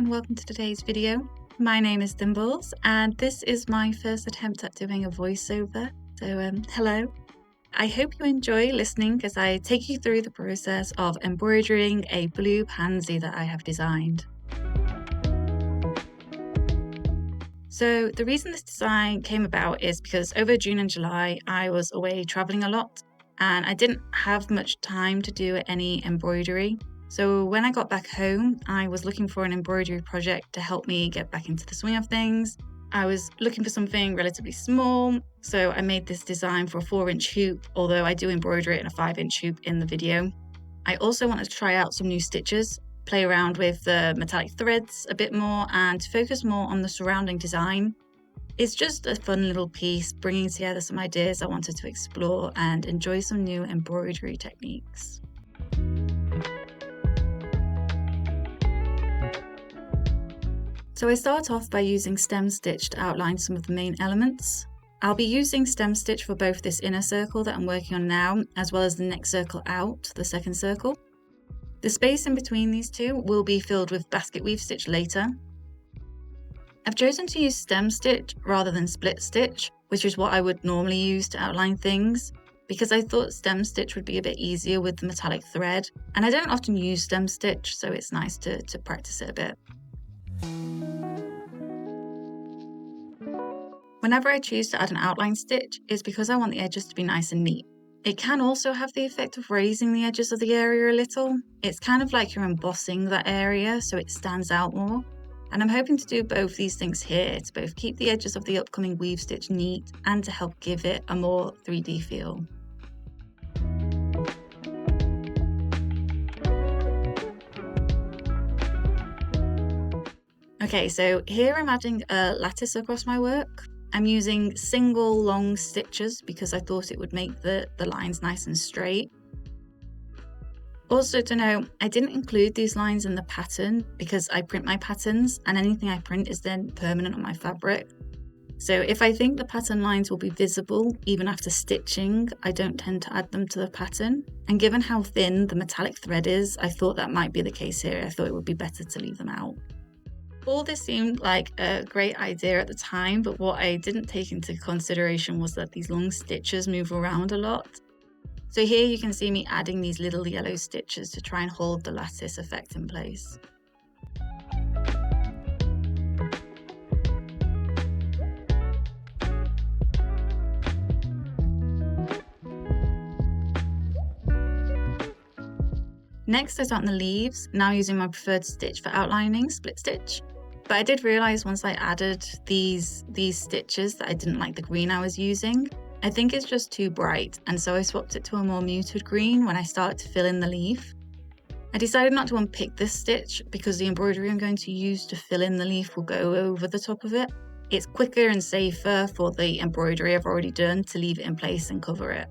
and welcome to today's video. My name is Thimbles and this is my first attempt at doing a voiceover. So hello. I hope you enjoy listening as I take you through the process of embroidering a blue pansy that I have designed. So the reason this design came about is because over June and July I was away traveling a lot and I didn't have much time to do any embroidery. So when I got back home, I was looking for an embroidery project to help me get back into the swing of things. I was looking for something relatively small, so I made this design for a 4-inch hoop, although I do embroider it in a 5-inch hoop in the video. I also wanted to try out some new stitches, play around with the metallic threads a bit more and focus more on the surrounding design. It's just a fun little piece, bringing together some ideas I wanted to explore and enjoy some new embroidery techniques. So I start off by using stem stitch to outline some of the main elements. I'll be using stem stitch for both this inner circle that I'm working on now, as well as the next circle out, the second circle. The space in between these two will be filled with basket weave stitch later. I've chosen to use stem stitch rather than split stitch, which is what I would normally use to outline things, because I thought stem stitch would be a bit easier with the metallic thread, and I don't often use stem stitch, so it's nice to practice it a bit. Whenever I choose to add an outline stitch, it's because I want the edges to be nice and neat. It can also have the effect of raising the edges of the area a little. It's kind of like you're embossing that area so it stands out more. And I'm hoping to do both these things here to both keep the edges of the upcoming weave stitch neat and to help give it a more 3D feel. Okay, so here I'm adding a lattice across my work. I'm using single long stitches because I thought it would make the lines nice and straight. Also to know, I didn't include these lines in the pattern because I print my patterns and anything I print is then permanent on my fabric. So if I think the pattern lines will be visible even after stitching, I don't tend to add them to the pattern. And given how thin the metallic thread is, I thought that might be the case here. I thought it would be better to leave them out. All this seemed like a great idea at the time, but what I didn't take into consideration was that these long stitches move around a lot. So here you can see me adding these little yellow stitches to try and hold the lattice effect in place. Next I start on the leaves, now using my preferred stitch for outlining, split stitch. But I did realise once I added these stitches that I didn't like the green I was using. I think it's just too bright, and so I swapped it to a more muted green when I started to fill in the leaf. I decided not to unpick this stitch because the embroidery I'm going to use to fill in the leaf will go over the top of it. It's quicker and safer for the embroidery I've already done to leave it in place and cover it.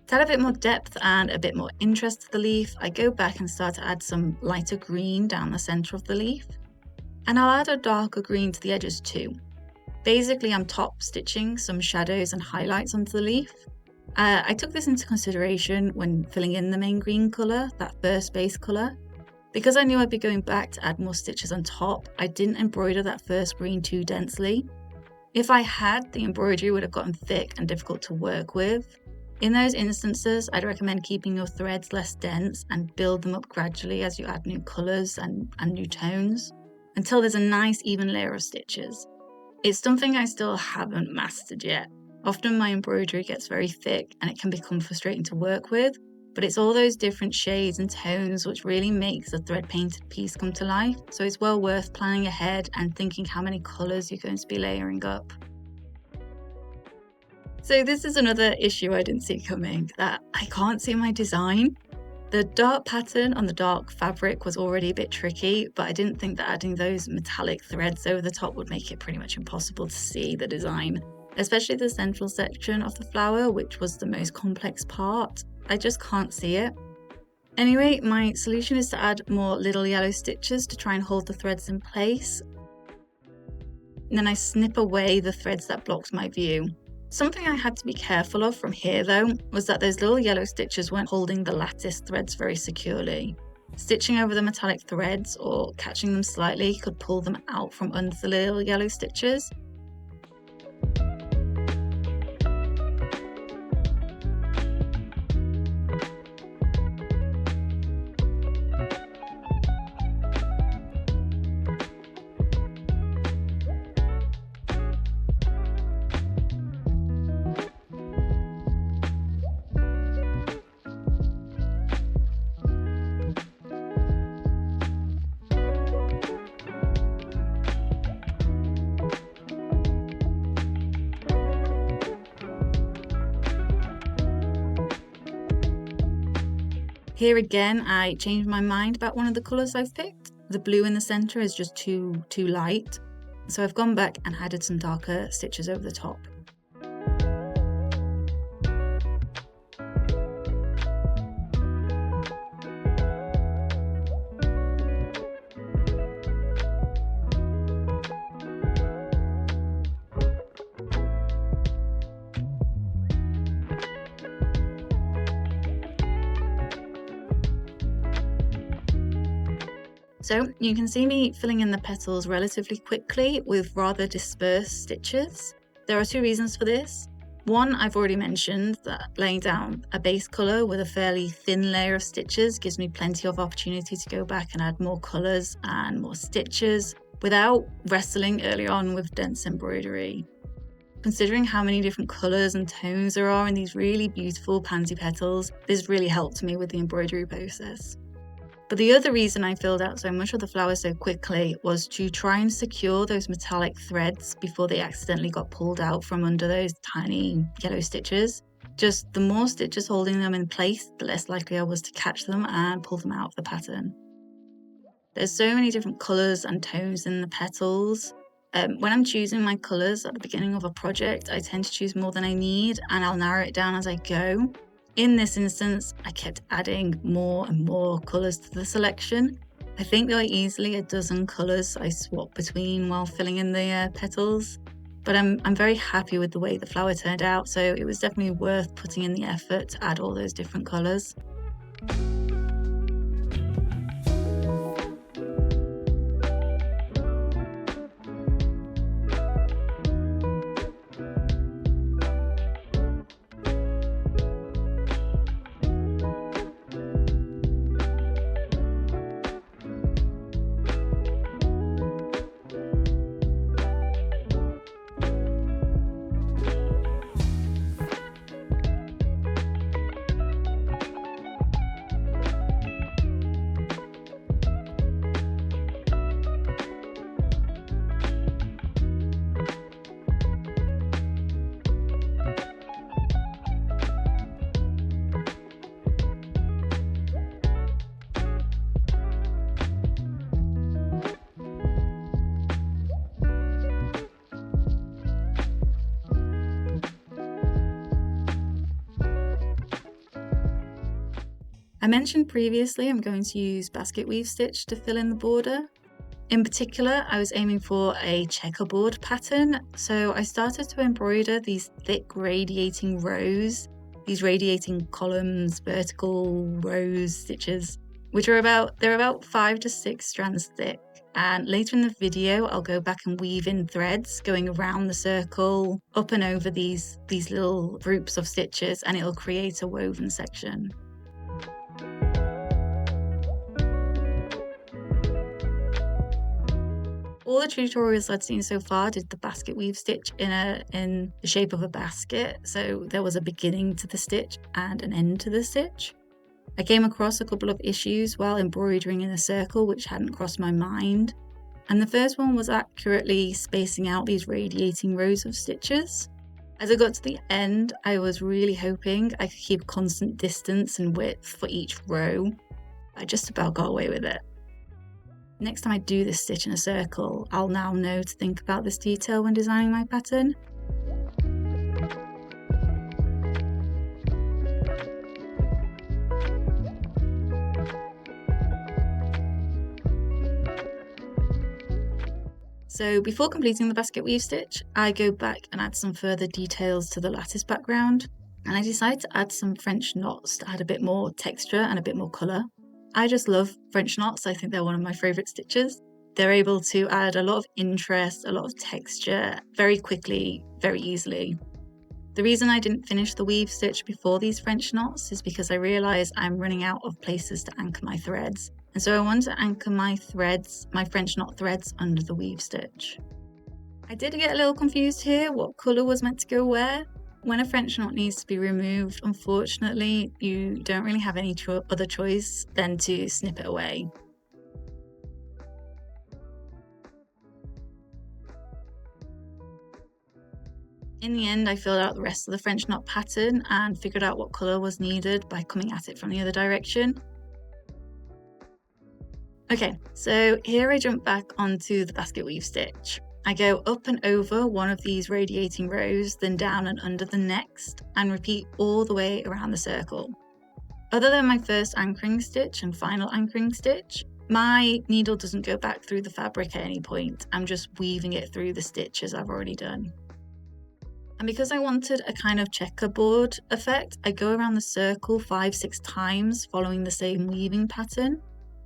To add a bit more depth and a bit more interest to the leaf, I go back and start to add some lighter green down the centre of the leaf. And I'll add a darker green to the edges too. Basically, I'm top stitching some shadows and highlights onto the leaf. I took this into consideration when filling in the main green colour, that first base colour. Because I knew I'd be going back to add more stitches on top, I didn't embroider that first green too densely. If I had, the embroidery would have gotten thick and difficult to work with. In those instances, I'd recommend keeping your threads less dense and build them up gradually as you add new colours and new tones, until there's a nice even layer of stitches. It's something I still haven't mastered yet. Often my embroidery gets very thick and it can become frustrating to work with, but it's all those different shades and tones which really makes the thread painted piece come to life, so it's well worth planning ahead and thinking how many colours you're going to be layering up. So this is another issue I didn't see coming, that I can't see my design. The dark pattern on the dark fabric was already a bit tricky, but I didn't think that adding those metallic threads over the top would make it pretty much impossible to see the design. especially the central section of the flower, which was the most complex part. I just can't see it. Anyway, my solution is to add more little yellow stitches to try and hold the threads in place. And then I snip away the threads that blocked my view. Something I had to be careful of from here though, was that those little yellow stitches weren't holding the lattice threads very securely. Stitching over the metallic threads or catching them slightly could pull them out from under the little yellow stitches. Here again, I changed my mind about one of the colours I've picked. The blue in the centre is just too light. So I've gone back and added some darker stitches over the top. So you can see me filling in the petals relatively quickly with rather dispersed stitches. There are two reasons for this. One, I've already mentioned that laying down a base colour with a fairly thin layer of stitches gives me plenty of opportunity to go back and add more colours and more stitches without wrestling early on with dense embroidery. Considering how many different colours and tones there are in these really beautiful pansy petals, this really helped me with the embroidery process. But the other reason I filled out so much of the flower so quickly was to try and secure those metallic threads before they accidentally got pulled out from under those tiny yellow stitches. Just the more stitches holding them in place, the less likely I was to catch them and pull them out of the pattern. There's so many different colours and tones in the petals. When I'm choosing my colours at the beginning of a project, I tend to choose more than I need and I'll narrow it down as I go. In this instance, I kept adding more and more colours to the selection. I think there are easily a dozen colours I swap between while filling in the petals. But I'm very happy with the way the flower turned out, so it was definitely worth putting in the effort to add all those different colours. I mentioned previously I'm going to use basket weave stitch to fill in the border. In particular, I was aiming for a checkerboard pattern, so I started to embroider these thick radiating rows, these radiating columns, vertical rows stitches, which are about 5 to 6 strands thick. And later in the video, I'll go back and weave in threads going around the circle, up and over these little groups of stitches, and it'll create a woven section. All the tutorials I'd seen so far did the basket weave stitch in the shape of a basket, so there was a beginning to the stitch and an end to the stitch. I came across a couple of issues while embroidering in a circle which hadn't crossed my mind, and the first one was accurately spacing out these radiating rows of stitches. As I got to the end, I was really hoping I could keep constant distance and width for each row. I just about got away with it. Next time I do this stitch in a circle, I'll now know to think about this detail when designing my pattern. So before completing the basket weave stitch, I go back and add some further details to the lattice background, and I decide to add some French knots to add a bit more texture and a bit more colour. I just love French knots. I think they're one of my favourite stitches. They're able to add a lot of interest, a lot of texture very quickly, very easily. The reason I didn't finish the weave stitch before these French knots is because I realised I'm running out of places to anchor my threads. And so I want to anchor my threads, my French knot threads, under the weave stitch. I did get a little confused here what colour was meant to go where. When a French knot needs to be removed, unfortunately, you don't really have any other choice than to snip it away. In the end, I filled out the rest of the French knot pattern and figured out what colour was needed by coming at it from the other direction. Okay, so here I jump back onto the basket weave stitch. I go up and over one of these radiating rows, then down and under the next, and repeat all the way around the circle. Other than my first anchoring stitch and final anchoring stitch, my needle doesn't go back through the fabric at any point. I'm just weaving it through the stitches I've already done. And because I wanted a kind of checkerboard effect, I go around the circle 5-6 times following the same weaving pattern.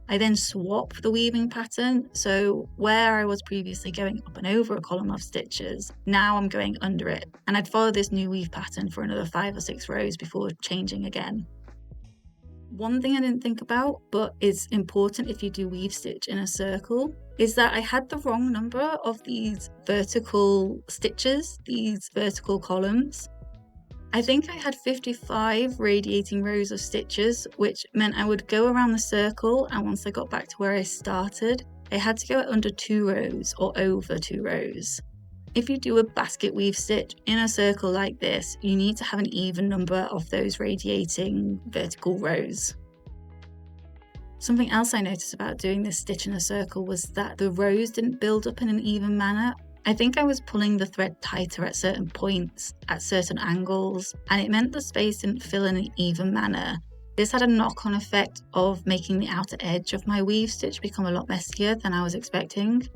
I then swap the weaving pattern, so where I was previously going up and over a column of stitches, now I'm going under it, and I'd follow this new weave pattern for another 5 or 6 rows before changing again. One thing I didn't think about, but is important if you do weave stitch in a circle, is that I had the wrong number of these vertical stitches, these vertical columns. I think I had 55 radiating rows of stitches, which meant I would go around the circle, and once I got back to where I started, I had to go under 2 rows or over 2 rows. If you do a basket weave stitch in a circle like this, you need to have an even number of those radiating vertical rows. Something else I noticed about doing this stitch in a circle was that the rows didn't build up in an even manner. I think I was pulling the thread tighter at certain points, at certain angles, and it meant the space didn't fill in an even manner. This had a knock-on effect of making the outer edge of my weave stitch become a lot messier than I was expecting.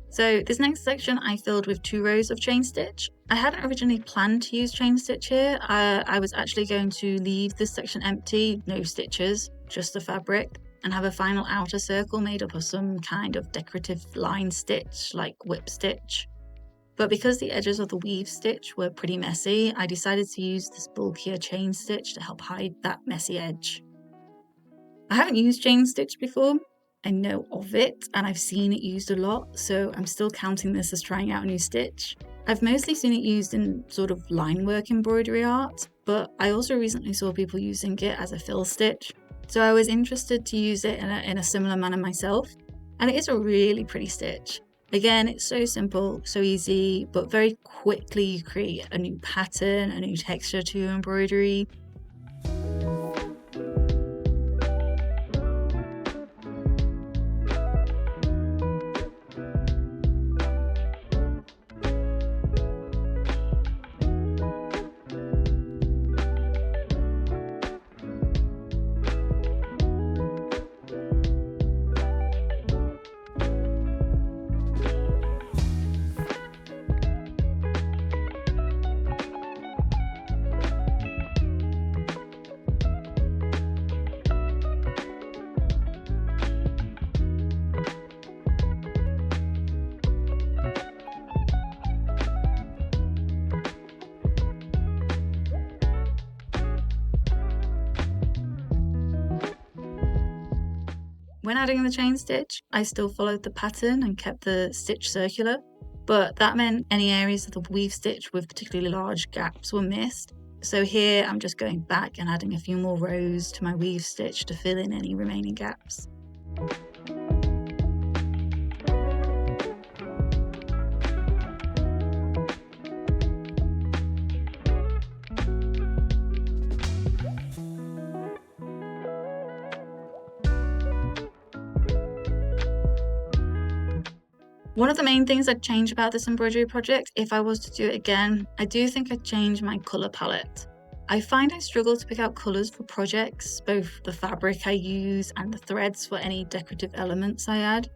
So this next section I filled with 2 rows of chain stitch. I hadn't originally planned to use chain stitch here. I was actually going to leave this section empty, no stitches, just the fabric, and have a final outer circle made up of some kind of decorative line stitch like whip stitch. But because the edges of the weave stitch were pretty messy, I decided to use this bulkier chain stitch to help hide that messy edge. I haven't used chain stitch before. I know of it and I've seen it used a lot, so I'm still counting this as trying out a new stitch. I've mostly seen it used in sort of line work embroidery art, but I also recently saw people using it as a fill stitch. So I was interested to use it in a similar manner myself, and it is a really pretty stitch. Again, it's so simple, so easy, but very quickly you create a new pattern, a new texture to your embroidery. When adding the chain stitch, I still followed the pattern and kept the stitch circular, but that meant any areas of the weave stitch with particularly large gaps were missed. So here I'm just going back and adding a few more rows to my weave stitch to fill in any remaining gaps. One of the main things I'd change about this embroidery project, if I was to do it again, I do think I'd change my colour palette. I find I struggle to pick out colours for projects, both the fabric I use and the threads for any decorative elements I add.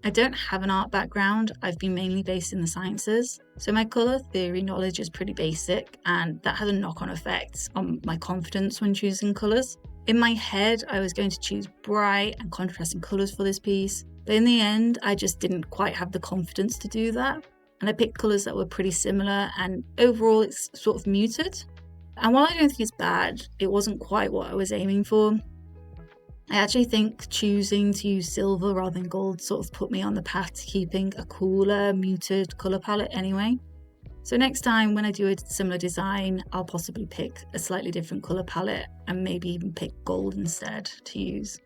I don't have an art background, I've been mainly based in the sciences, so my colour theory knowledge is pretty basic, and that has a knock-on effect on my confidence when choosing colours. In my head, I was going to choose bright and contrasting colours for this piece, but in the end, I just didn't quite have the confidence to do that, and I picked colours that were pretty similar, and overall it's sort of muted. And while I don't think it's bad, it wasn't quite what I was aiming for. I actually think choosing to use silver rather than gold sort of put me on the path to keeping a cooler, muted colour palette anyway. So next time when I do a similar design, I'll possibly pick a slightly different colour palette and maybe even pick gold instead to use.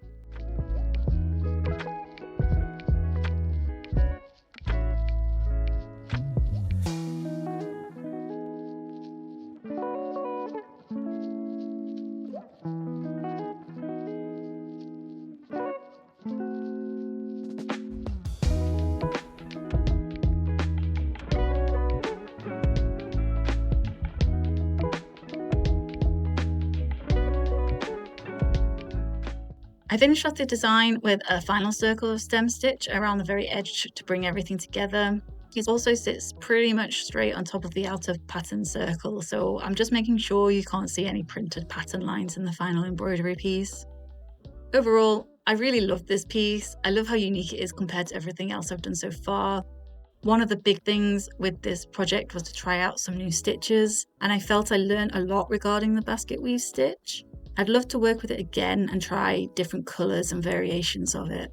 I finished off the design with a final circle of stem stitch around the very edge to bring everything together. It also sits pretty much straight on top of the outer pattern circle, so I'm just making sure you can't see any printed pattern lines in the final embroidery piece. Overall, I really love this piece. I love how unique it is compared to everything else I've done so far. One of the big things with this project was to try out some new stitches, and I felt I learned a lot regarding the basket weave stitch. I'd love to work with it again and try different colours and variations of it.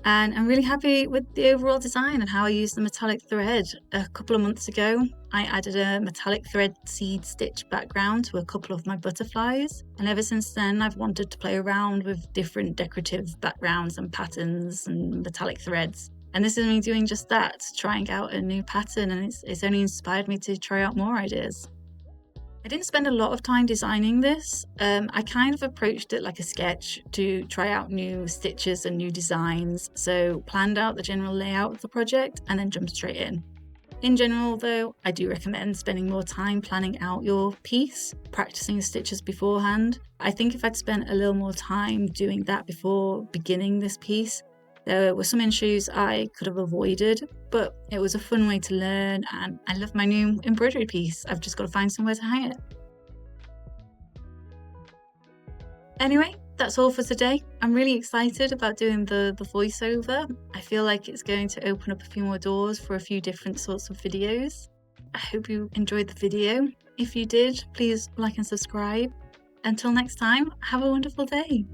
And I'm really happy with the overall design and how I used the metallic thread. A couple of months ago, I added a metallic thread seed stitch background to a couple of my butterflies. And ever since then, I've wanted to play around with different decorative backgrounds and patterns and metallic threads. And this is me doing just that, trying out a new pattern, and it's only inspired me to try out more ideas. I didn't spend a lot of time designing this. I kind of approached it like a sketch to try out new stitches and new designs, so planned out the general layout of the project and then jumped straight in. In general though, I do recommend spending more time planning out your piece, practicing stitches beforehand. I think if I'd spent a little more time doing that before beginning this piece, there were some issues I could have avoided, but it was a fun way to learn, and I love my new embroidery piece. I've just got to find somewhere to hang it. Anyway, that's all for today. I'm really excited about doing the voiceover. I feel like it's going to open up a few more doors for a few different sorts of videos. I hope you enjoyed the video. If you did, please like and subscribe. Until next time, have a wonderful day.